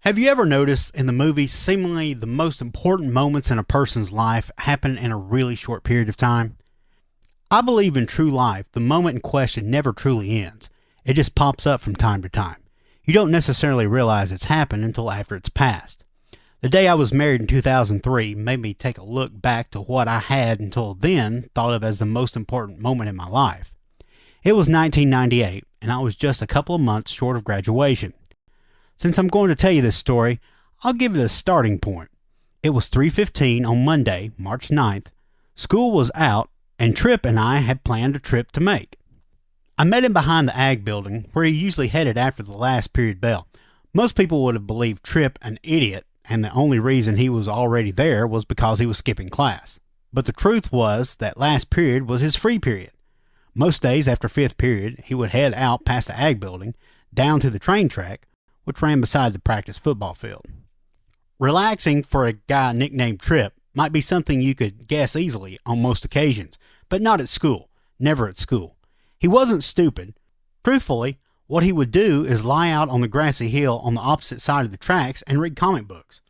Have you ever noticed in the movies seemingly the most important moments in a person's life happen in a really short period of time? I believe in true life, the moment in question never truly ends. It just pops up from time to time. You don't necessarily realize it's happened until after it's passed. The day I was married in 2003 made me take a look back to what I had until then thought of as the most important moment in my life. It was 1998, and I was just a couple of months short of graduation. Since I'm going to tell you this story, I'll give it a starting point. It was 3:15 on Monday, March 9th. School was out, and Tripp and I had planned a trip to make. I met him behind the Ag building, where he usually headed after the last period bell. Most people would have believed Tripp an idiot, and the only reason he was already there was because he was skipping class. But the truth was that last period was his free period. Most days after fifth period, he would head out past the Ag building, down to the train track, which ran beside the practice football field. Relaxing for a guy nicknamed Tripp might be something you could guess easily on most occasions, but not at school. Never at school. He wasn't stupid. Truthfully, what he would do is lie out on the grassy hill on the opposite side of the tracks and read comic books.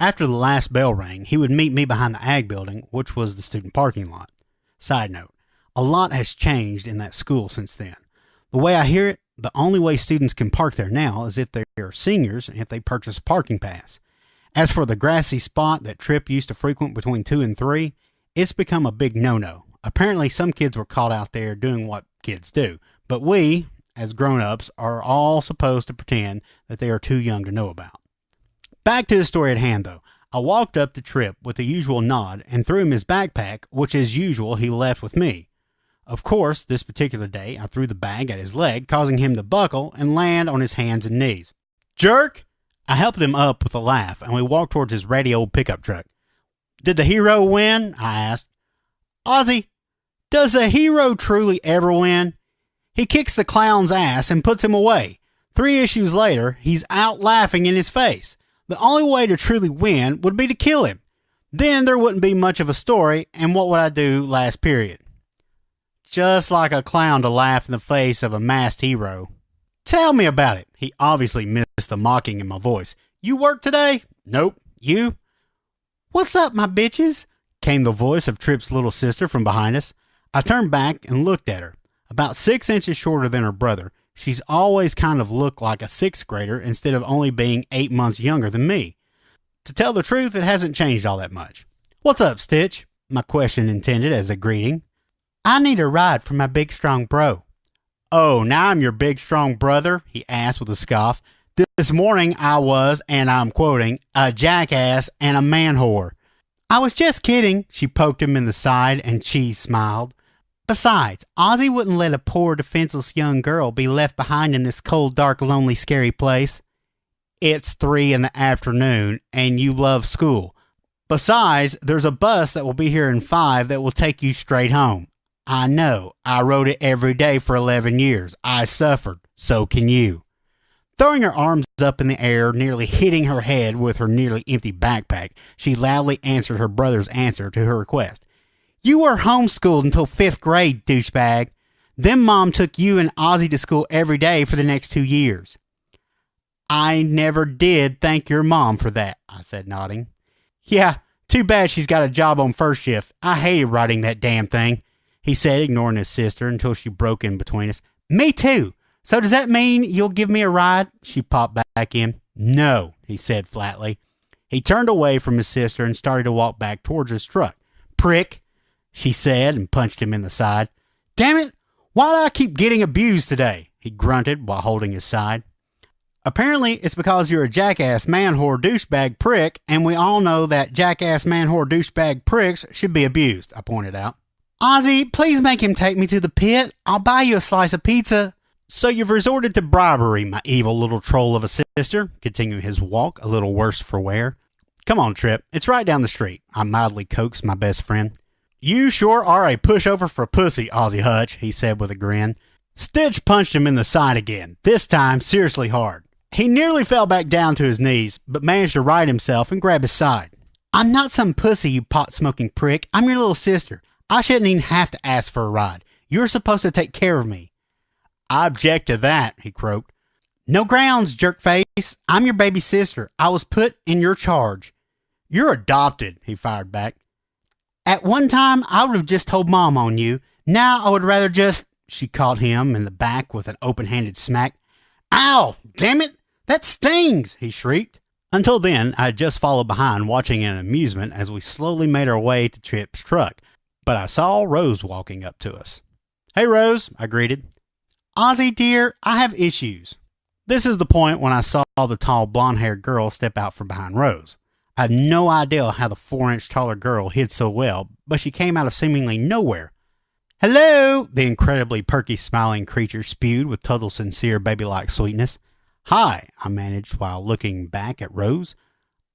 After the last bell rang, he would meet me behind the Ag building, which was the student parking lot. Side note, a lot has changed in that school since then. The way I hear it, the only way students can park there now is if they are seniors and if they purchase a parking pass. As for the grassy spot that Tripp used to frequent between 2 and 3, it's become a big no-no. Apparently some kids were caught out there doing what kids do, but we, as grown-ups, are all supposed to pretend that they are too young to know about. Back to the story at hand, though. I walked up to Tripp with the usual nod and threw him his backpack, which as usual he left with me. Of course, this particular day, I threw the bag at his leg, causing him to buckle and land on his hands and knees. Jerk! I helped him up with a laugh, and we walked towards his ratty old pickup truck. Did the hero win? I asked. Ozzy, does a hero truly ever win? He kicks the clown's ass and puts him away. 3 issues later, he's out laughing in his face. The only way to truly win would be to kill him. Then there wouldn't be much of a story, and what would I do last period? Just like a clown to laugh in the face of a masked hero. Tell me about it. He obviously missed the mocking in my voice. You work today? Nope. You? What's up, my bitches? Came the voice of Tripp's little sister from behind us. I turned back and looked at her. About 6 inches shorter than her brother, she's always kind of looked like a 6th grader instead of only being 8 months younger than me. To tell the truth, it hasn't changed all that much. What's up, Stitch? My question intended as a greeting. I need a ride for my big strong bro. Oh, now I'm your big strong brother? He asked with a scoff. This morning I was, and I'm quoting, a jackass and a man whore. I was just kidding. She poked him in the side and Cheese smiled. Besides, Ozzy wouldn't let a poor defenseless young girl be left behind in this cold, dark, lonely, scary place. It's 3 in the afternoon and you love school. Besides, there's a bus that will be here in 5 that will take you straight home. I know. I rode it every day for 11 years. I suffered. So can you. Throwing her arms up in the air, nearly hitting her head with her nearly empty backpack, she loudly answered her brother's answer to her request. You were homeschooled until 5th grade, douchebag. Then Mom took you and Ozzy to school every day for the next 2 years. I never did thank your mom for that, I said, nodding. Yeah, too bad she's got a job on first shift. I hated riding that damn thing, he said, ignoring his sister until she broke in between us. Me too. So does that mean you'll give me a ride? She popped back in. No, he said flatly. He turned away from his sister and started to walk back towards his truck. Prick, she said and punched him in the side. Damn it, why do I keep getting abused today? He grunted while holding his side. Apparently, it's because you're a jackass man-whore douchebag prick, and we all know that jackass man-whore douchebag pricks should be abused, I pointed out. Ozzy, please make him take me to the pit. I'll buy you a slice of pizza. So you've resorted to bribery, my evil little troll of a sister, continuing his walk a little worse for wear. Come on, Tripp, it's right down the street, I mildly coaxed my best friend. You sure are a pushover for pussy, Ozzy Hutch, he said with a grin. Stitch punched him in the side again, this time seriously hard. He nearly fell back down to his knees, but managed to right himself and grab his side. I'm not some pussy, you pot-smoking prick. I'm your little sister. I shouldn't even have to ask for a ride. You're supposed to take care of me. I object to that, he croaked. No grounds, jerkface. I'm your baby sister. I was put in your charge. You're adopted, he fired back. At one time, I would have just told Mom on you. Now I would rather just... She caught him in the back with an open-handed smack. Ow! Damn it! That stings! He shrieked. Until then, I had just followed behind, watching in amusement as we slowly made our way to Trip's truck. But I saw Rose walking up to us. Hey, Rose, I greeted. Ozzy, dear, I have issues. This is the point when I saw the tall blonde-haired girl step out from behind Rose. I had no idea how the 4-inch taller girl hid so well, but she came out of seemingly nowhere. Hello, the incredibly perky smiling creature spewed with total sincere baby-like sweetness. Hi, I managed while looking back at Rose.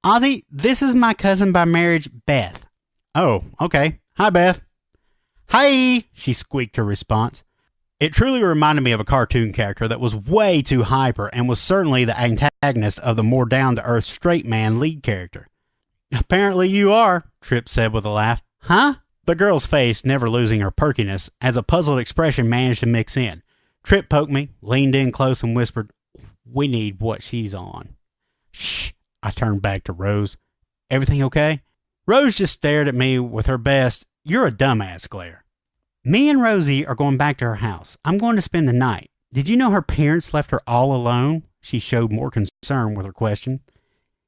Ozzy, this is my cousin by marriage, Beth. Oh, okay. Hi, Beth. Hi, she squeaked her response. It truly reminded me of a cartoon character that was way too hyper and was certainly the antagonist of the more down-to-earth straight man lead character. Apparently you are, Trip said with a laugh. Huh? The girl's face never losing her perkiness as a puzzled expression managed to mix in. Trip poked me, leaned in close and whispered, We need what she's on. Shh, I turned back to Rose. Everything okay? Rose just stared at me with her best, you're a dumbass glare. Me and Rosie are going back to her house. I'm going to spend the night. Did you know her parents left her all alone? She showed more concern with her question.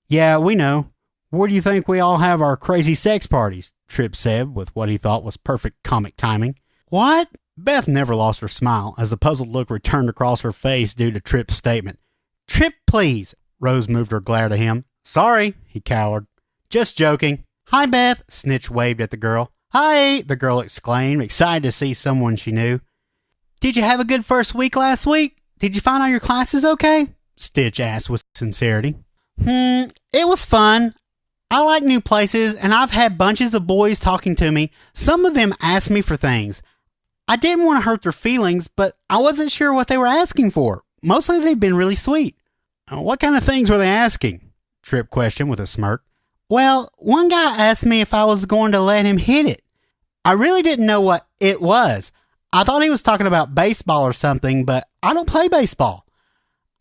Yeah, we know. Where do you think we all have our crazy sex parties? Trip said with what he thought was perfect comic timing. What? Beth never lost her smile as the puzzled look returned across her face due to Trip's statement. Trip, please. Rose moved her glare to him. Sorry, he cowered. Just joking. Hi, Beth. Snitch waved at the girl. Hi, the girl exclaimed, excited to see someone she knew. Did you have a good first week last week? Did you find all your classes okay? Stitch asked with sincerity. It was fun. I like new places, and I've had bunches of boys talking to me. Some of them asked me for things. I didn't want to hurt their feelings, but I wasn't sure what they were asking for. Mostly they've been really sweet. What kind of things were they asking? Trip questioned with a smirk. Well, one guy asked me if I was going to let him hit it. I really didn't know what it was. I thought he was talking about baseball or something, but I don't play baseball.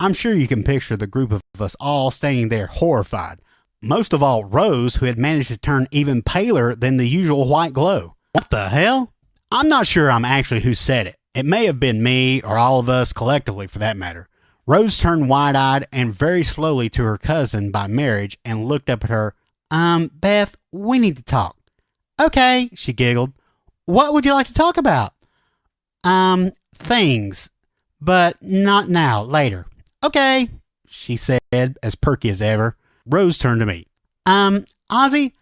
I'm sure you can picture the group of us all standing there horrified. Most of all, Rose, who had managed to turn even paler than the usual white glow. What the hell? I'm not sure I'm actually who said it. It may have been me or all of us collectively for that matter. Rose turned wide-eyed and very slowly to her cousin by marriage and looked up at her. Beth, we need to talk. Okay, she giggled. What would you like to talk about? Things. But not now, later. Okay, she said, as perky as ever. Rose turned to me. Ozzy,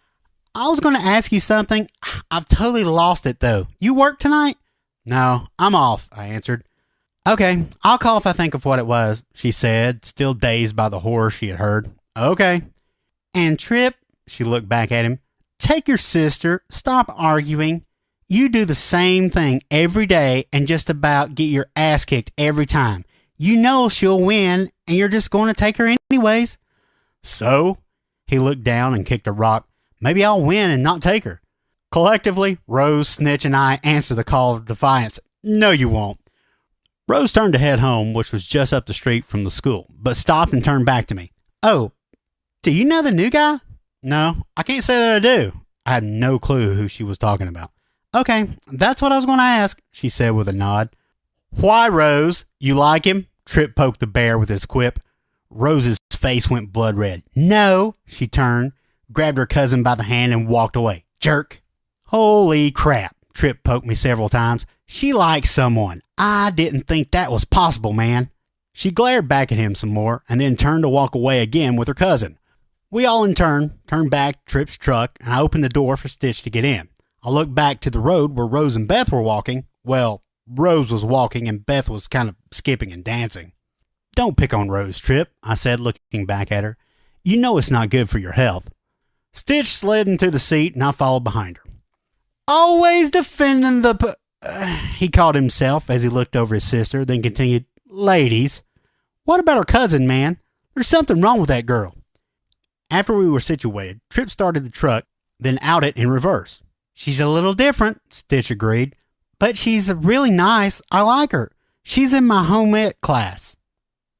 I was going to ask you something. I've totally lost it, though. You work tonight? No, I'm off, I answered. Okay, I'll call if I think of what it was, she said, still dazed by the horror she had heard. Okay. And Trip, she looked back at him, take your sister, stop arguing. You do the same thing every day and just about get your ass kicked every time. You know she'll win, and you're just going to take her anyways. So? He looked down and kicked a rock. Maybe I'll win and not take her. Collectively, Rose, Snitch, and I answered the call of defiance. No, you won't. Rose turned to head home, which was just up the street from the school, but stopped and turned back to me. Oh, do you know the new guy? No, I can't say that I do. I had no clue who she was talking about. Okay, that's what I was going to ask, she said with a nod. Why, Rose? You like him? Trip poked the bear with his quip. Rose's face went blood red. No, she turned, grabbed her cousin by the hand and walked away. Jerk. Holy crap, Trip poked me several times. She likes someone. I didn't think that was possible, man. She glared back at him some more and then turned to walk away again with her cousin. We all in turn turned back to Trip's truck and I opened the door for Stitch to get in. I looked back to the road where Rose and Beth were walking. Well, Rose was walking and Beth was kind of skipping and dancing. Don't pick on Rose, Trip, I said, looking back at her. You know it's not good for your health. Stitch slid into the seat and I followed behind her. Always defending the... he called himself as he looked over his sister, then continued, Ladies, what about her cousin, man? There's something wrong with that girl. After we were situated, Trip started the truck, then out it in reverse. She's a little different, Stitch agreed, but she's really nice. I like her. She's in my home ec class.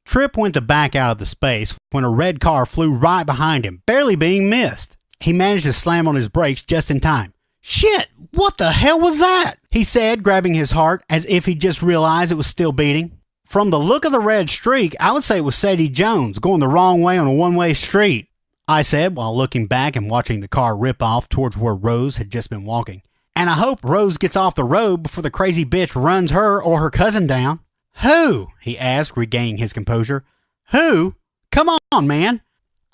Trip went to back out of the space when a red car flew right behind him, barely being missed. He managed to slam on his brakes just in time. "Shit, what the hell was that?" he said, grabbing his heart as if he just realized it was still beating. From the look of the red streak, I would say it was Sadie Jones going the wrong way on a one-way street, I said while looking back and watching the car rip off towards where Rose had just been walking. And I hope Rose gets off the road before the crazy bitch runs her or her cousin down. "Who?" he asked, regaining his composure. "Who? Come on, man.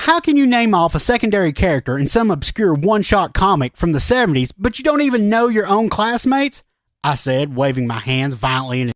How can you name off a secondary character in some obscure one-shot comic from the 70s, but you don't even know your own classmates?" I said, waving my hands violently in